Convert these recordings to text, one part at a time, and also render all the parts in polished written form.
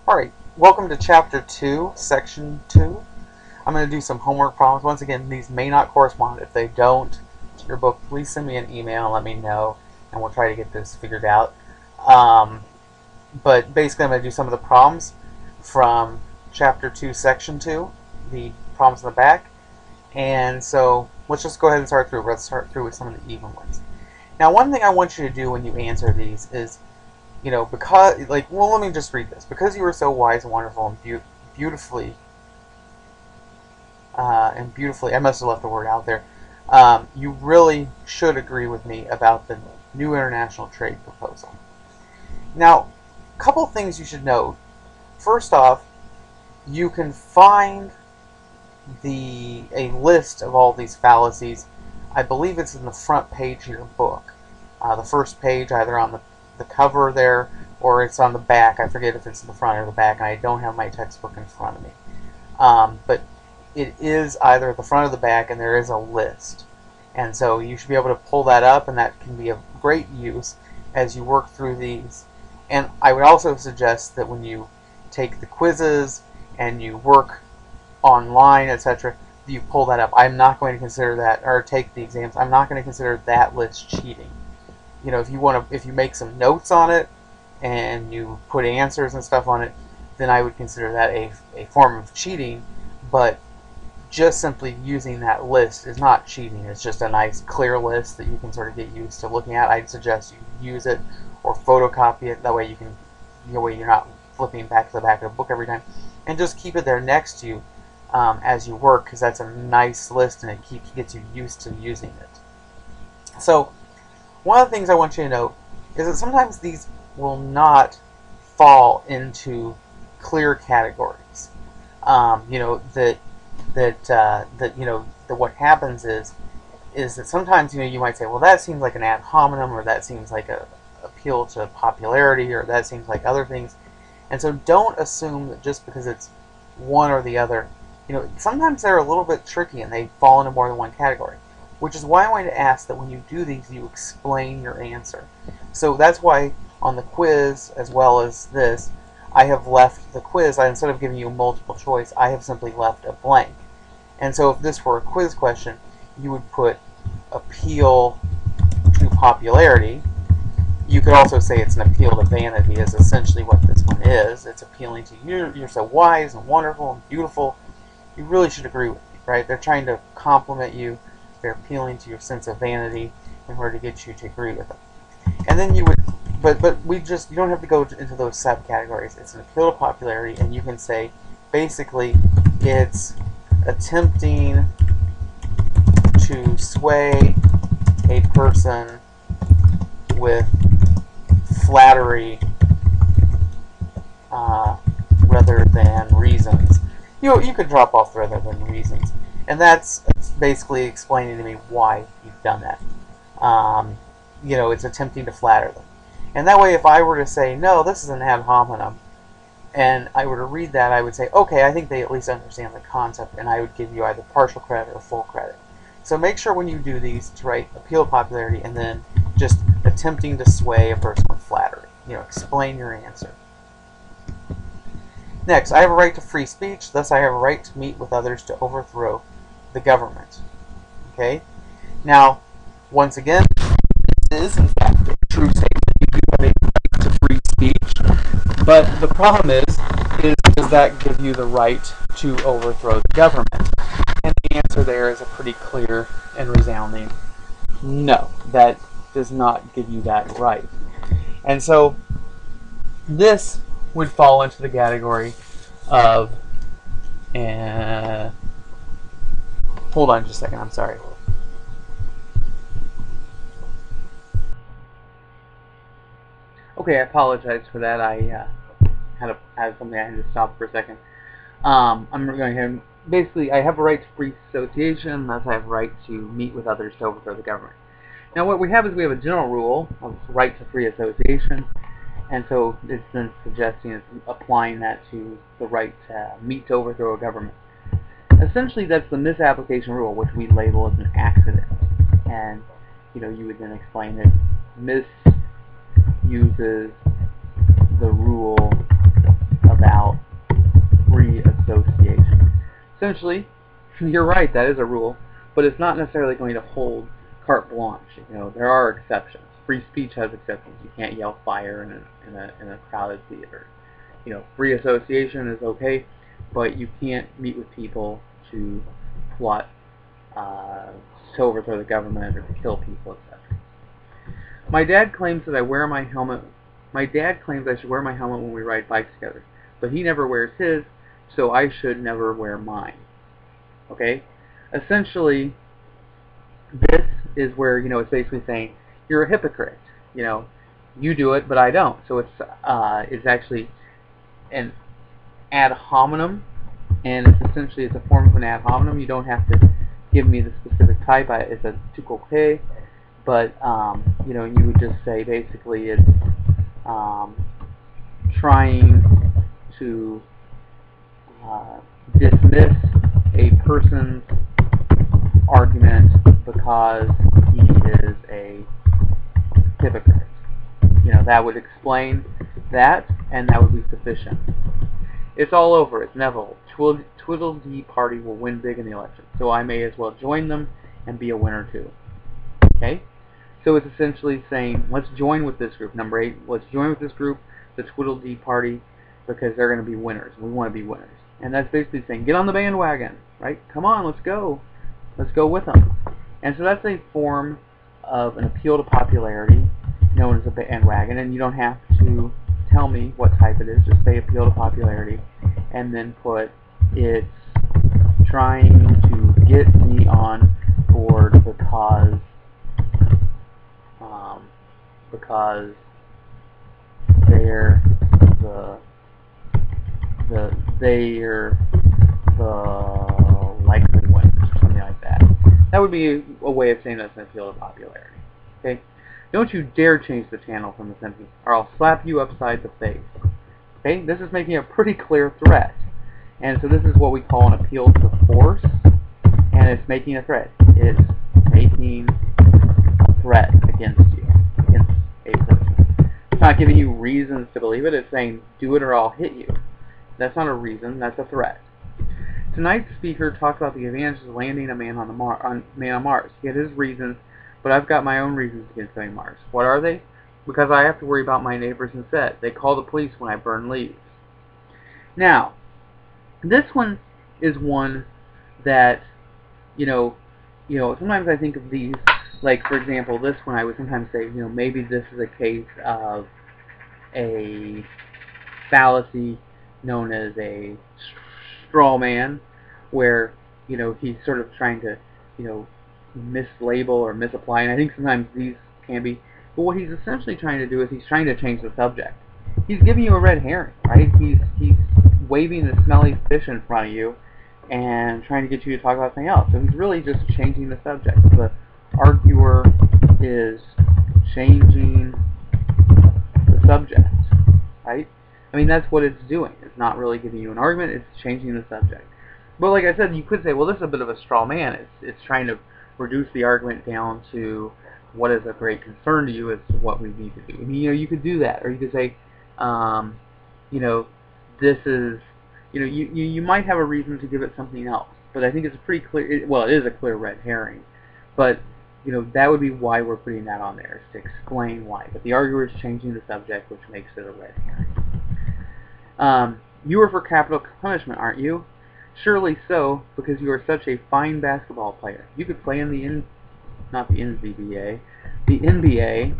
Alright, welcome to Chapter 2, Section 2. I'm going to do some homework problems. Once again, these may not correspond. If they don't to your book, please send me an email and let me know, and we'll try to get this figured out. But basically, I'm going to do some of the problems from Chapter 2, Section 2, the problems in the back. And so, let's just go ahead and start through. Let's start through with some of the even ones. Now, one thing I want you to do when you answer these is, because, let me just read this. Because you were so wise and wonderful and beautifully, I must have left the word out there, you really should agree with me about the new international trade proposal. Now, a couple things you should note. First off, you can find a list of all these fallacies. I believe it's in the front page of your book. The first page, either on the cover there, or it's on the back. I forget if it's in the front or the back, and I don't have my textbook in front of me. But it is either the front or the back, and there is a list. And so you should be able to pull that up, and that can be of great use as you work through these. And I would also suggest that when you take the quizzes and you work online, etc., you pull that up. I'm not going to consider that, or take the exams, I'm not going to consider that list cheating. If you make some notes on it and you put answers and stuff on it, then I would consider that a form of cheating. But just simply using that list is not cheating. It's just a nice clear list that you can sort of get used to looking at. I'd suggest you use it or photocopy it. That way you're not flipping back to the back of the book every time, and just keep it there next to you as you work, because that's a nice list and it gets you used to using it. So one of the things I want you to note is that sometimes these will not fall into clear categories. What happens is that sometimes you might say, well, that seems like an ad hominem, or that seems like a appeal to popularity, or that seems like other things. And so don't assume that just because it's one or the other. Sometimes they're a little bit tricky and they fall into more than one category, which is why I wanted to ask that when you do these, you explain your answer. So that's why on the quiz, as well as this, I have left the quiz, instead of giving you multiple choice, I have simply left a blank. And so if this were a quiz question, you would put appeal to popularity. You could also say it's an appeal to vanity, is essentially what this one is. It's appealing to you. You're so wise and wonderful and beautiful. You really should agree with me, right? They're trying to compliment you. They're appealing to your sense of vanity in order to get you to agree with them. And then you would, but you don't have to go into those subcategories. It's an appeal to popularity, and you can say, basically, it's attempting to sway a person with flattery rather than reasons. You could drop off rather than reasons, and that's basically explaining to me why you've done that. It's attempting to flatter them. And that way, if I were to say, no, this is an ad hominem, and I were to read that, I would say, okay, I think they at least understand the concept, and I would give you either partial credit or full credit. So make sure when you do these to write appeal to popularity and then just attempting to sway a person with flattery. Explain your answer. Next, I have a right to free speech, thus I have a right to meet with others to overthrow the government. Okay? Now, once again, this is in fact a true statement. You do have a right to free speech, but the problem is does that give you the right to overthrow the government? And the answer there is a pretty clear and resounding no. That does not give you that right. And so this would fall into the category of hold on just a second, I'm sorry. Okay, I apologize for that. I had something I had to stop for a second. I'm going to basically, I have a right to free association, thus I have a right to meet with others to overthrow the government. Now what we have is we have a general rule of right to free association, and so it's then suggesting applying that to the right to meet to overthrow a government. Essentially, that's the misapplication rule, which we label as an accident. And you would then explain that misuses the rule about essentially, you're right, that is a rule, but it's not necessarily going to hold carte blanche. You know, there are exceptions. Free speech has exceptions. You can't yell fire in a crowded theater. You know, free association is okay, but you can't meet with people to plot to overthrow the government or to kill people, etc. My dad claims that I wear my helmet. My dad claims I should wear my helmet when we ride bikes together, but he never wears his, so I should never wear mine. Okay? Essentially, this is where, you know, it's basically saying you're a hypocrite. You know, you do it, but I don't. So it's actually an ad hominem, and it's essentially a form of an ad hominem. You don't have to give me the specific type. It's a tout coupé, but you know, you would just say basically it's trying to dismiss a person's argument because he is a hypocrite. You know, that would explain that, and that would be sufficient. It's all over. It's inevitable. Tweedledee party will win big in the election, so I may as well join them and be a winner too. Okay? So it's essentially saying, let's join with this group. Number 8, let's join with this group, the Tweedledee party, because they're going to be winners. We want to be winners. And that's basically saying, get on the bandwagon, right? Come on, let's go. Let's go with them. And so that's a form of an appeal to popularity known as a bandwagon, and you don't have to tell me what type it is. Just say appeal to popularity, and then put it's trying to get me on board because they're the likely winners, something like that. That would be a way of saying that's an appeal to popularity. Okay? Don't you dare change the channel from the sentence, or I'll slap you upside the face. Okay? This is making a pretty clear threat. And so this is what we call an appeal to force, and it's making a threat. It's making a threat against you, against a person. It's not giving you reasons to believe it. It's saying, do it or I'll hit you. That's not a reason. That's a threat. Tonight's speaker talked about the advantages of landing a man on Mars. He had his reasons, but I've got my own reasons against going to Mars. What are they? Because I have to worry about my neighbors instead. They call the police when I burn leaves. Now, this one is one that, you know, sometimes I think of these, like, for example, this one I would sometimes say, you know, maybe this is a case of a fallacy known as a straw man, where, you know, he's sort of trying to, you know, mislabel or misapply, and I think sometimes these can be, but what he's essentially trying to do is he's trying to change the subject. He's giving you a red herring, right? He's waving the smelly fish in front of you and trying to get you to talk about something else. So he's really just changing the subject. The arguer is changing the subject, right? I mean, that's what it's doing. It's not really giving you an argument, it's changing the subject. But like I said, you could say, well, this is a bit of a straw man. It's trying to reduce the argument down to what is a great concern to you is what we need to do. I mean, you know, you could do that, or you could say, you know, this is, you know, you might have a reason to give it something else, but I think it's a pretty clear, well, it is a clear red herring, but, you know, that would be why we're putting that on there, is to explain why. But the arguer is changing the subject, which makes it a red herring. You are for capital punishment, aren't you? Surely so, because you are such a fine basketball player. You could play in the not the NCAA, the NBA,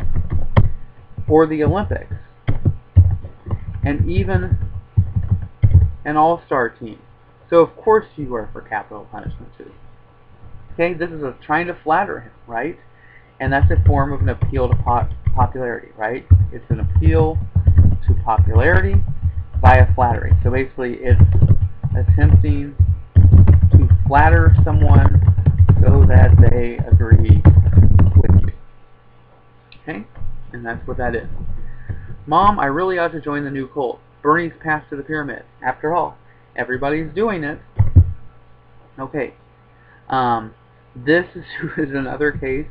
or the Olympics, and even an all-star team. So of course you are for capital punishment too. Okay, this is trying to flatter him, right? And that's a form of an appeal to popularity, right? It's an appeal to popularity via flattery. So basically it's attempting to flatter someone so that they agree with you. Okay? And that's what that is. Mom, I really ought to join the new cult. Bernie's path to the pyramid. After all, everybody's doing it. Okay. This is another case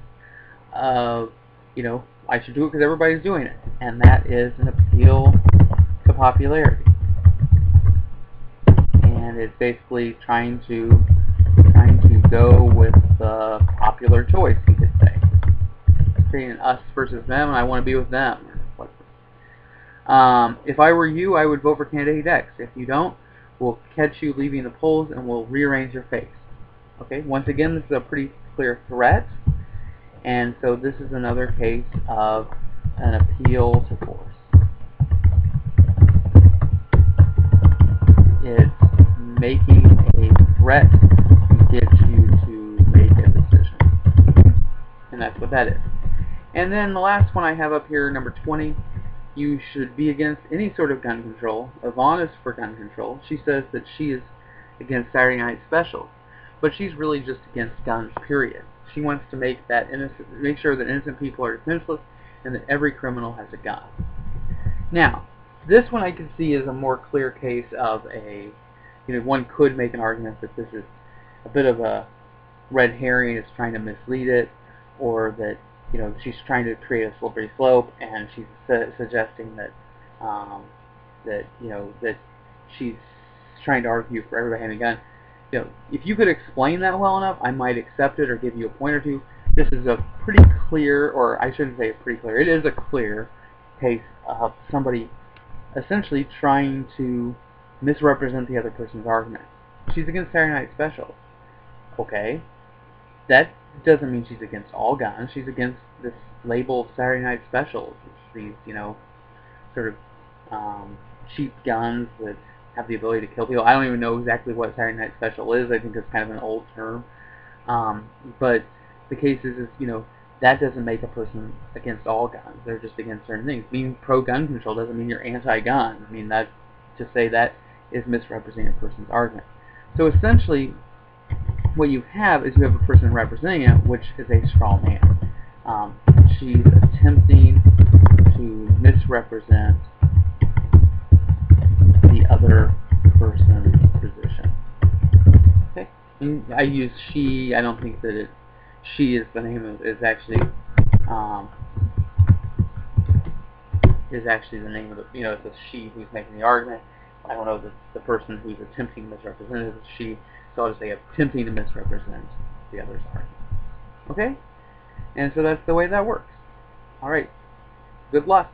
of, you know, I should do it because everybody's doing it. And that is an appeal to popularity. And and it's basically trying to go with the popular choice, you could say. Creating an us versus them, and I want to be with them. If I were you, I would vote for candidate X. If you don't, we'll catch you leaving the polls and we'll rearrange your face. Okay, once again, this is a pretty clear threat, and so this is another case of an appeal to force. It's making a threat to get you to make a decision, and that's what that is. And then the last one I have up here, number 20, you should be against any sort of gun control. Yvonne is for gun control. She says that she is against Saturday night specials, but she's really just against guns, period. She wants to make sure that innocent people are defenseless and that every criminal has a gun. Now, this one I can see is a more clear case of one could make an argument that this is a bit of a red herring, it's trying to mislead it, or that she's trying to create a slippery slope, and she's suggesting that that she's trying to argue for everybody having a gun. If you could explain that well enough, I might accept it or give you a point or two. This is a pretty clear, or I shouldn't say pretty clear, it is a clear case of somebody essentially trying to misrepresent the other person's argument. She's against Saturday night specials. Okay, that doesn't mean she's against all guns. She's against this label of Saturday night specials. It's these, sort of cheap guns that have the ability to kill people. I don't even know exactly what Saturday night special is. I think it's kind of an old term. But the case is that doesn't make a person against all guns. They're just against certain things. Being pro-gun control doesn't mean you're anti-gun. I mean, that to say that is misrepresenting a person's argument. So essentially, what you have is you have a person representing it, which is a straw man. She's attempting to misrepresent the other person's position. Okay, and I use she. I don't think that she is the name of is actually the name of the it's a she who's making the argument. I don't know that the person who's attempting to misrepresent it is she. So I'll just say attempting to misrepresent the other's argument. Okay? And so that's the way that works. Alright. Good luck.